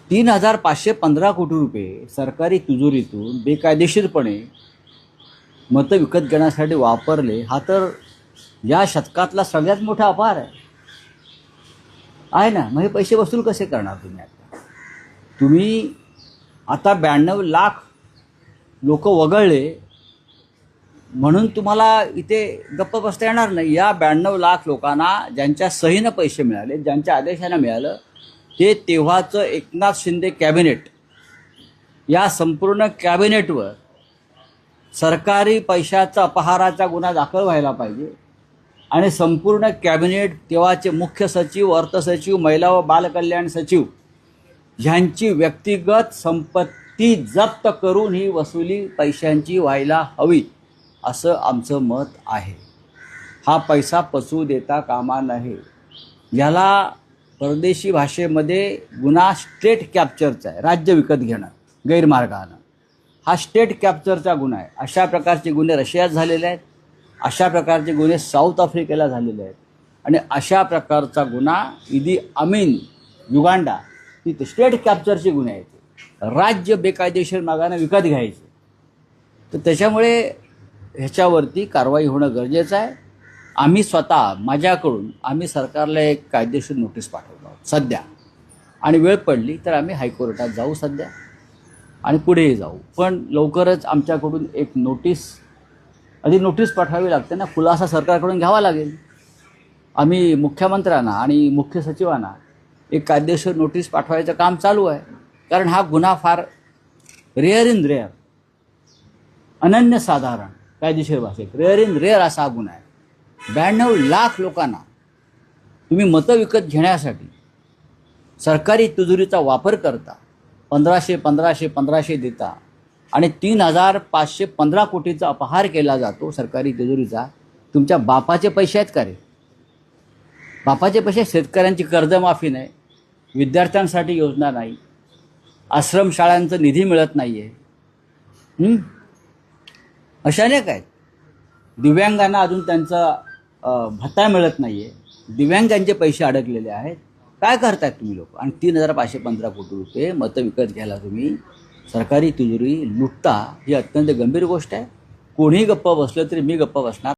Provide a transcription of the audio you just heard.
3,515 कोटी रुपये सरकारी तिजोरीतून बेकायदेशीरपणे मतं विकत घेण्यासाठी वापरले, हा तर या शतकातला सगळ्यात मोठा अपहार आहे ना. मग हे पैसे वसूल कसे करणार तुम्ही? तुम्ही आता 92 लाख लोक वगळले म्हणून तुम्हाला इथे गप्प बसता येणार नाही. या 92 लाख लोकांना ज्यांच्या सहीनं पैसे मिळाले, ज्यांच्या आदेशानं मिळालं, ते तेव्हाचं एकनाथ शिंदे कॅबिनेट, या संपूर्ण कॅबिनेटवर सरकारी पैशाचा अपहाराचा गुन्हा दाखल व्हायला पाहिजे. आणि संपूर्ण कॅबिनेट, तेव्हाचे मुख्य सचिव, अर्थसचिव, महिला व बालकल्याण सचिव ह्यांची व्यक्तिगत संपत्ती जप्त करून ही वसुली पैशांची व्हायला हवी, असं आमचं मत आहे. हा पैसा पचवू देता कामा नये. याला परदेशी भाषेमध्ये गुन्हा स्टेट कॅप्चरचा आहे. राज्य विकत घेणं गैरमार्गानं हा स्टेट कॅप्चरचा गुन्हा आहे. अशा प्रकारचे गुन्हे रशियात झालेले आहेत, अशा प्रकारचे गुन्हे साऊथ आफ्रिकेला झालेले आहेत, आणि अशा प्रकारचा गुन्हा इदी अमीन युगांडा, ती स्टेट कॅप्चरचे गुन्हे आहेत. राज्य बेकायदेशीर मार्गाने विकत घ्यायचे. तर त्याच्यामुळे ह्याच्यावरती कारवाई होणं गरजेचं आहे. आम्ही स्वतः माझ्याकडून आम्ही सरकारला एक कायदेशीर नोटीस पाठवतो आहोत सध्या, आणि वेळ पडली तर आम्ही हायकोर्टात जाऊ सध्या आणि पुढेही जाऊ. पण लवकरच आमच्याकडून एक नोटीस पाठवावी लागते ना, खुलासा सरकारकडून घ्यावा लागेल. आम्ही मुख्यमंत्र्यांना आणि मुख्य सचिवांना एक कायदेशीर नोटीस पाठवायचं काम चालू आहे. कारण हा गुन्हा फार रेअर, अनन्यसाधारण, कायदेशीर भाषेत रेअर असा हा गुन्हा आहे. 92 लाख लोकांना तुम्ही मतं विकत घेण्यासाठी सरकारी तिजोरीचा वापर करता, 1500 देता, आणि 3,515 कोटीचा अपहार केला जातो सरकारी तिजोरीचा. तुमच्या बापाचे पैसे आहेत का रे? बापाचे पैसे. शेतकऱ्यांची कर्जमाफी नाही, विद्यार्थ्यांसाठी योजना नाही, आश्रमशाळांचा निधी मिळत नाही आहे, अशा अनेक आहेत. दिव्यांगांना अजून त्यांचा भत्ता मिळत नाही आहे, दिव्यांगांचे पैसे अडकलेले आहेत. काय करतायत तुम्ही लोक? आणि 3,515 कोटी रुपये मतं विकत घ्यायला तुम्ही सरकारी तिजोरी लुटता, ही अत्यंत गंभीर गोष्ट आहे. कोणीही गप्प बसलं तरी मी गप्प बसणार